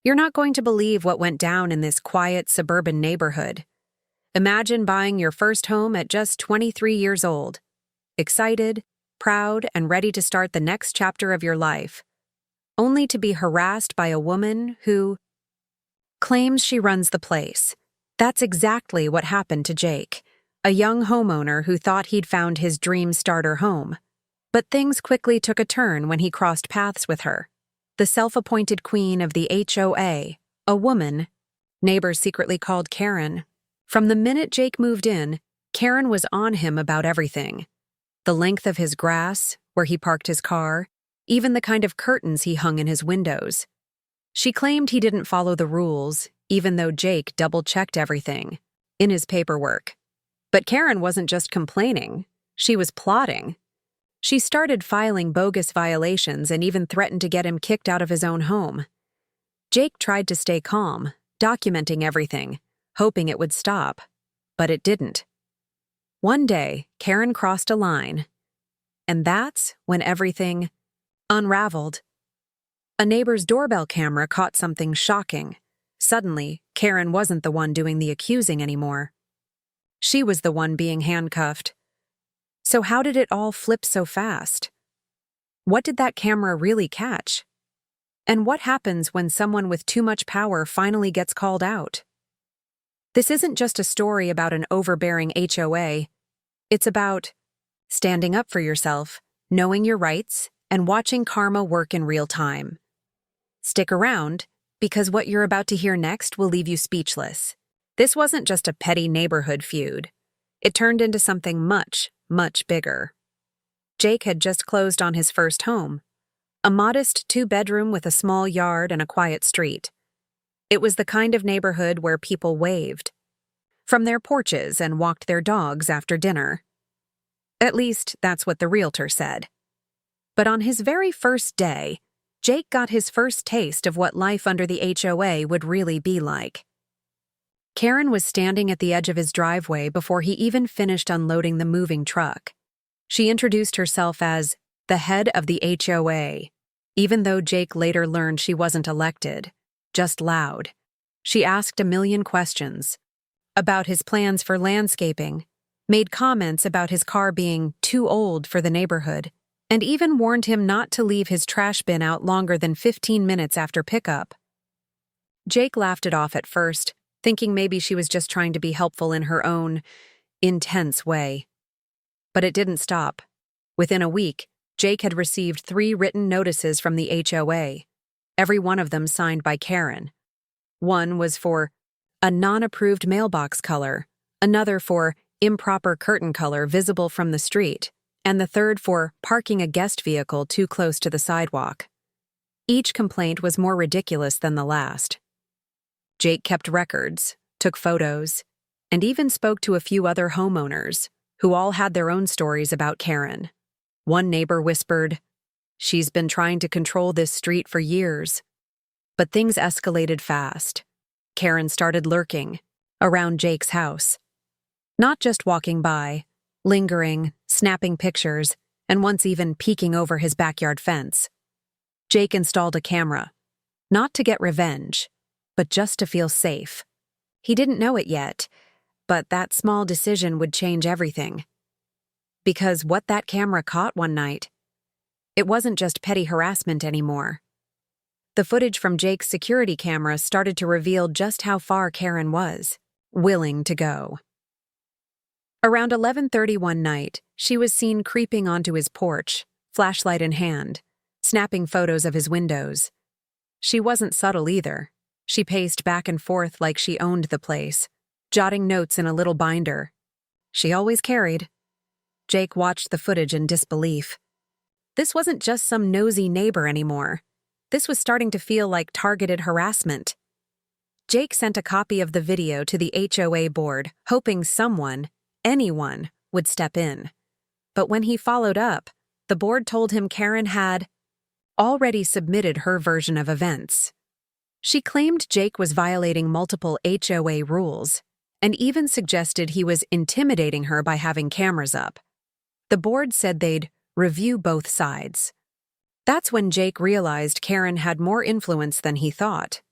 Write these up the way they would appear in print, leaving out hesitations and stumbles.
You're not going to believe what went down in this quiet suburban neighborhood. Imagine buying your first home at just 23 years old. Excited, proud, and ready to start the next chapter of your life, only to be harassed by a woman who claims she runs the place. That's exactly what happened to Jake, a young homeowner who thought he'd found his dream starter home. But things quickly took a turn when he crossed paths with her, the self-appointed queen of the HOA, a woman neighbors secretly called Karen. From the minute Jake moved in, Karen was on him about everything. The length of his grass, where he parked his car, even the kind of curtains he hung in his windows. She claimed he didn't follow the rules, even though Jake double-checked everything in his paperwork. But Karen wasn't just complaining, she was plotting. She started filing bogus violations and even threatened to get him kicked out of his own home. Jake tried to stay calm, documenting everything, hoping it would stop, but it didn't. One day, Karen crossed a line, and that's when everything unraveled. A neighbor's doorbell camera caught something shocking. Suddenly, Karen wasn't the one doing the accusing anymore. She was the one being handcuffed. So how did it all flip so fast? What did that camera really catch? And what happens when someone with too much power finally gets called out? This isn't just a story about an overbearing HOA. It's about standing up for yourself, knowing your rights, and watching karma work in real time. Stick around, because what you're about to hear next will leave you speechless. This wasn't just a petty neighborhood feud. It turned into something much, much bigger. Jake had just closed on his first home, a modest 2-bedroom with a small yard and a quiet street. It was the kind of neighborhood where people waved from their porches and walked their dogs after dinner. At least, that's what the realtor said. But on his very first day, Jake got his first taste of what life under the HOA would really be like. Karen was standing at the edge of his driveway before he even finished unloading the moving truck. She introduced herself as the head of the HOA, even though Jake later learned she wasn't elected, just loud. She asked a million questions about his plans for landscaping, made comments about his car being too old for the neighborhood, and even warned him not to leave his trash bin out longer than 15 minutes after pickup. Jake laughed it off at first, thinking maybe she was just trying to be helpful in her own intense way. But it didn't stop. Within a week, Jake had received 3 written notices from the HOA, every one of them signed by Karen. One was for a non-approved mailbox color, another for improper curtain color visible from the street, and the third for parking a guest vehicle too close to the sidewalk. Each complaint was more ridiculous than the last. Jake kept records, took photos, and even spoke to a few other homeowners, who all had their own stories about Karen. One neighbor whispered, "She's been trying to control this street for years." But things escalated fast. Karen started lurking around Jake's house. Not just walking by, lingering, snapping pictures, and once even peeking over his backyard fence. Jake installed a camera, not to get revenge, but just to feel safe. He didn't know it yet, but that small decision would change everything. Because what that camera caught one night, it wasn't just petty harassment anymore. The footage from Jake's security camera started to reveal just how far Karen was willing to go. Around 11:30 one night, she was seen creeping onto his porch, flashlight in hand, snapping photos of his windows. She wasn't subtle either. She paced back and forth like she owned the place, jotting notes in a little binder she always carried. Jake watched the footage in disbelief. This wasn't just some nosy neighbor anymore. This was starting to feel like targeted harassment. Jake sent a copy of the video to the HOA board, hoping someone, anyone, would step in. But when he followed up, the board told him Karen had already submitted her version of events. She claimed Jake was violating multiple HOA rules, and even suggested he was intimidating her by having cameras up. The board said they'd review both sides. That's when Jake realized Karen had more influence than he thought.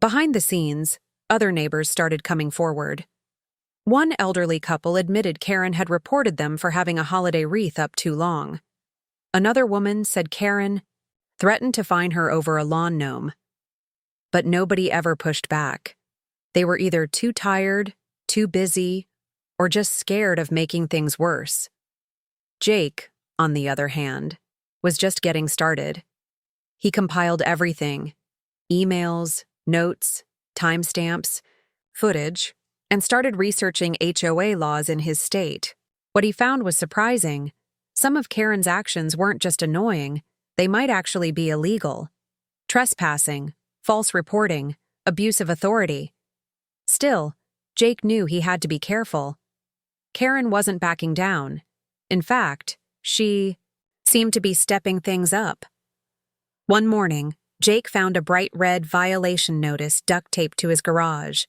Behind the scenes, other neighbors started coming forward. One elderly couple admitted Karen had reported them for having a holiday wreath up too long. Another woman said Karen threatened to fine her over a lawn gnome. But nobody ever pushed back. They were either too tired, too busy, or just scared of making things worse. Jake, on the other hand, was just getting started. He compiled everything: emails, notes, timestamps, footage, and started researching HOA laws in his state. What he found was surprising. Some of Karen's actions weren't just annoying, they might actually be illegal. Trespassing, false reporting, abuse of authority. Still, Jake knew he had to be careful. Karen wasn't backing down. In fact, she seemed to be stepping things up. One morning, Jake found a bright red violation notice duct taped to his garage.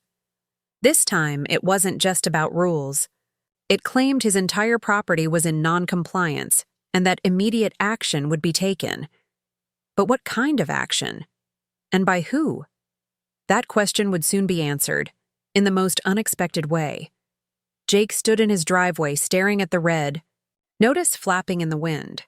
This time, it wasn't just about rules. It claimed his entire property was in non-compliance and that immediate action would be taken. But what kind of action? And by who? That question would soon be answered, in the most unexpected way. Jake stood in his driveway staring at the red notice flapping in the wind.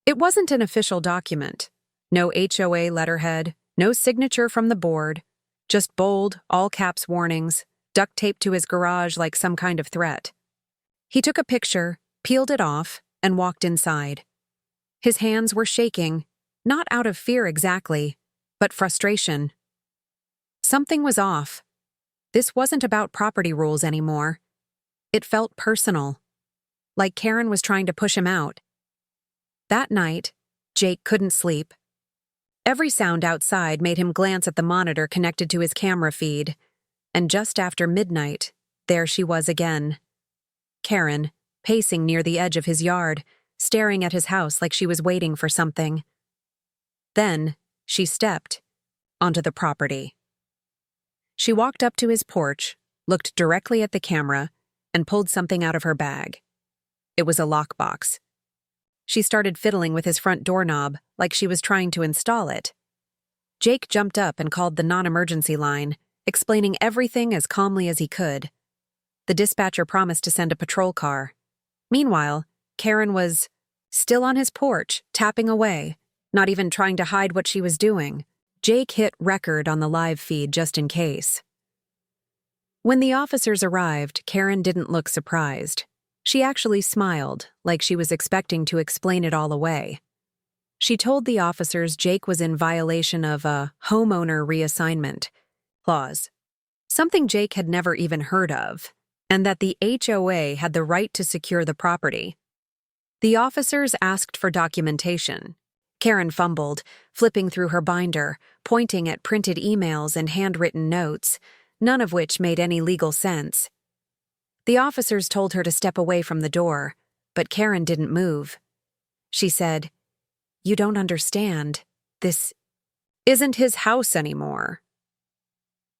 It wasn't an official document. No HOA letterhead, no signature from the board, just bold, all-caps warnings, duct taped to his garage like some kind of threat. He took a picture, peeled it off, and walked inside. His hands were shaking, not out of fear exactly, but frustration. Something was off. This wasn't about property rules anymore. It felt personal, like Karen was trying to push him out. That night, Jake couldn't sleep. Every sound outside made him glance at the monitor connected to his camera feed, and just after midnight, there she was again. Karen, pacing near the edge of his yard, staring at his house like she was waiting for something. Then, she stepped onto the property. She walked up to his porch, looked directly at the camera, and pulled something out of her bag. It was a lockbox. She started fiddling with his front doorknob like she was trying to install it. Jake jumped up and called the non-emergency line, explaining everything as calmly as he could. The dispatcher promised to send a patrol car. Meanwhile, Karen was still on his porch, tapping away, not even trying to hide what she was doing. Jake hit record on the live feed just in case. When the officers arrived, Karen didn't look surprised. She actually smiled, like she was expecting to explain it all away. She told the officers Jake was in violation of a homeowner reassignment clause, something Jake had never even heard of, and that the HOA had the right to secure the property. The officers asked for documentation. Karen fumbled, flipping through her binder, pointing at printed emails and handwritten notes, none of which made any legal sense. The officers told her to step away from the door, but Karen didn't move. She said, "You don't understand. This isn't his house anymore."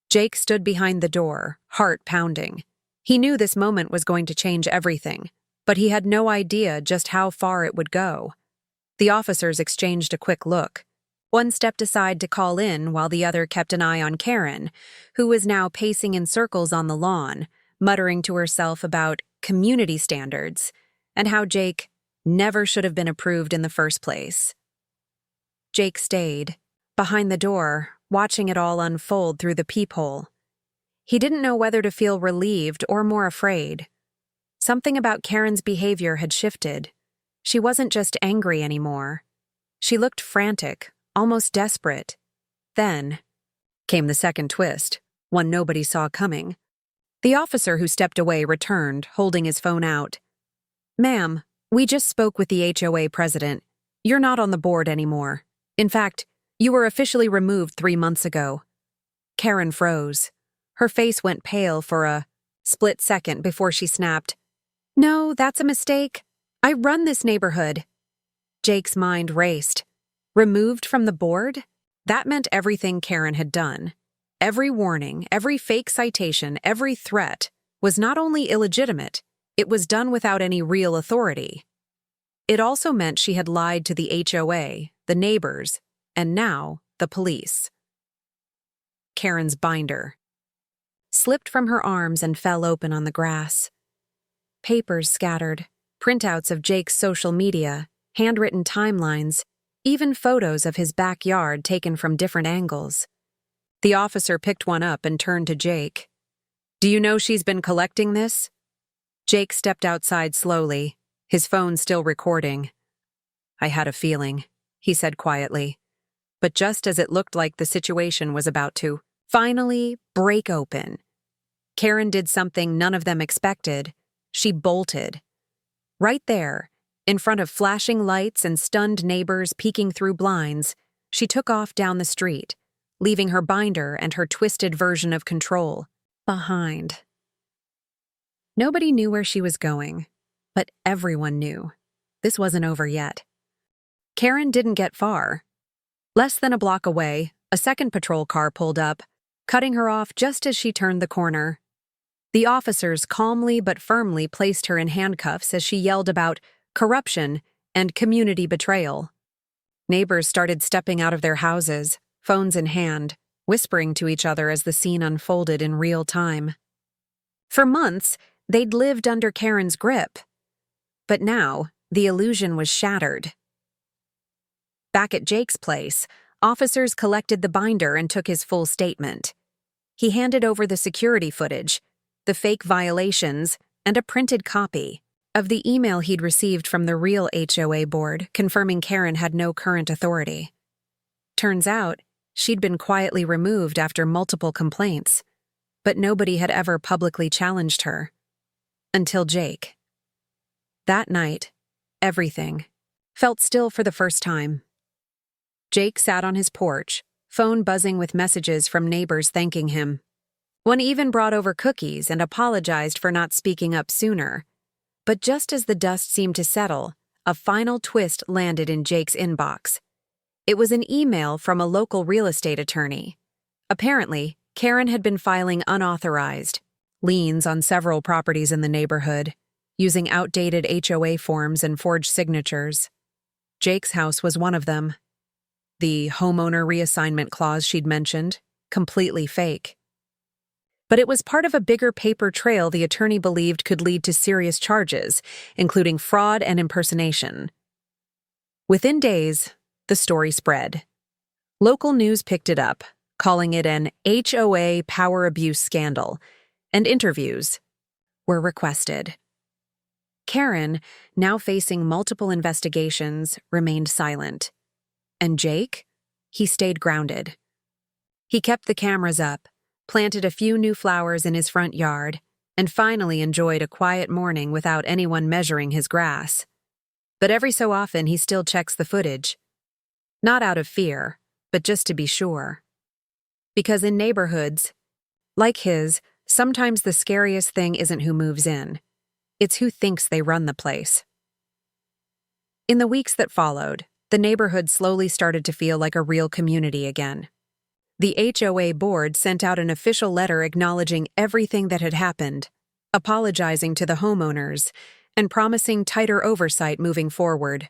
Jake stood behind the door, heart pounding. He knew this moment was going to change everything, but he had no idea just how far it would go. The officers exchanged a quick look. One stepped aside to call in while the other kept an eye on Karen, who was now pacing in circles on the lawn, muttering to herself about community standards and how Jake never should have been approved in the first place. Jake stayed, behind the door, watching it all unfold through the peephole. He didn't know whether to feel relieved or more afraid. Something about Karen's behavior had shifted. She wasn't just angry anymore. She looked frantic, almost desperate. Then came the second twist, one nobody saw coming. The officer who stepped away returned, holding his phone out. "Ma'am, we just spoke with the HOA president. You're not on the board anymore. In fact, you were officially removed 3 months ago." Karen froze. Her face went pale for a split second before she snapped, "No, that's a mistake. I run this neighborhood." Jake's mind raced. Removed from the board? That meant everything Karen had done. Every warning, every fake citation, every threat was not only illegitimate, it was done without any real authority. It also meant she had lied to the HOA, the neighbors, and now the police. Karen's binder, slipped from her arms and fell open on the grass. Papers scattered, printouts of Jake's social media, handwritten timelines, even photos of his backyard taken from different angles. The officer picked one up and turned to Jake. "Do you know she's been collecting this?" Jake stepped outside slowly, his phone still recording. "I had a feeling," he said quietly. But just as it looked like the situation was about to finally break open, Karen did something none of them expected. She bolted. Right there, in front of flashing lights and stunned neighbors peeking through blinds, she took off down the street, leaving her binder and her twisted version of control behind. Nobody knew where she was going, but everyone knew. This wasn't over yet. Karen didn't get far. Less than a block away, a second patrol car pulled up, cutting her off just as she turned the corner. The officers calmly but firmly placed her in handcuffs as she yelled about corruption and community betrayal. Neighbors started stepping out of their houses, phones in hand, whispering to each other as the scene unfolded in real time. For months, they'd lived under Karen's grip. But now, the illusion was shattered. Back at Jake's place, officers collected the binder and took his full statement. He handed over the security footage, the fake violations, and a printed copy of the email he'd received from the real HOA board confirming Karen had no current authority. Turns out, she'd been quietly removed after multiple complaints, but nobody had ever publicly challenged her. Until Jake. That night, everything felt still for the first time. Jake sat on his porch, phone buzzing with messages from neighbors thanking him. One even brought over cookies and apologized for not speaking up sooner. But just as the dust seemed to settle, a final twist landed in Jake's inbox. It was an email from a local real estate attorney. Apparently, Karen had been filing unauthorized liens on several properties in the neighborhood, using outdated HOA forms and forged signatures. Jake's house was one of them. The homeowner reassignment clause she'd mentioned, completely fake. But it was part of a bigger paper trail the attorney believed could lead to serious charges, including fraud and impersonation. Within days, the story spread. Local news picked it up, calling it an HOA power abuse scandal, and interviews were requested. Karen, now facing multiple investigations, remained silent. And Jake? He stayed grounded. He kept the cameras up, planted a few new flowers in his front yard, and finally enjoyed a quiet morning without anyone measuring his grass. But every so often he still checks the footage. Not out of fear, but just to be sure. Because in neighborhoods like his, sometimes the scariest thing isn't who moves in. It's who thinks they run the place. In the weeks that followed, the neighborhood slowly started to feel like a real community again. The HOA board sent out an official letter acknowledging everything that had happened, apologizing to the homeowners, and promising tighter oversight moving forward.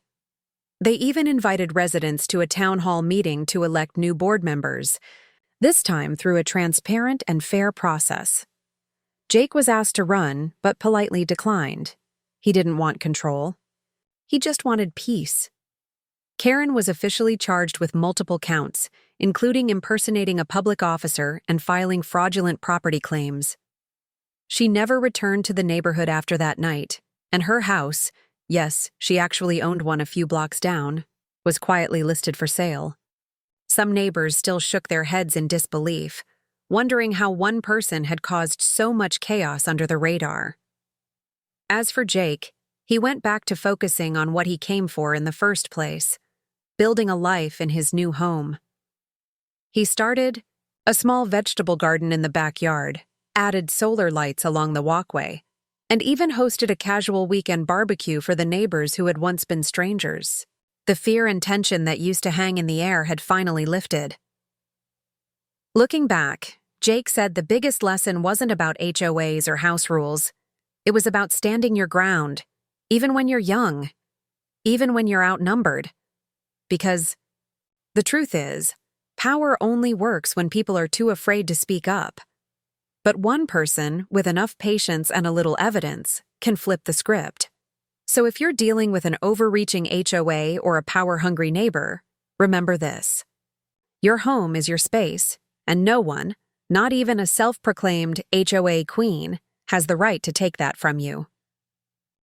They even invited residents to a town hall meeting to elect new board members, this time through a transparent and fair process. Jake was asked to run, but politely declined. He didn't want control. He just wanted peace. Karen was officially charged with multiple counts, including impersonating a public officer and filing fraudulent property claims. She never returned to the neighborhood after that night, and her house, yes, she actually owned one a few blocks down, was quietly listed for sale. Some neighbors still shook their heads in disbelief, wondering how one person had caused so much chaos under the radar. As for Jake, he went back to focusing on what he came for in the first place, building a life in his new home. He started a small vegetable garden in the backyard, added solar lights along the walkway, and even hosted a casual weekend barbecue for the neighbors who had once been strangers. The fear and tension that used to hang in the air had finally lifted. Looking back, Jake said the biggest lesson wasn't about HOAs or house rules. It was about standing your ground, even when you're young, even when you're outnumbered. Because the truth is, Power only works when people are too afraid to speak up. But one person, with enough patience and a little evidence, can flip the script. So if you're dealing with an overreaching HOA or a power-hungry neighbor, remember this. Your home is your space, and no one, not even a self-proclaimed HOA queen, has the right to take that from you.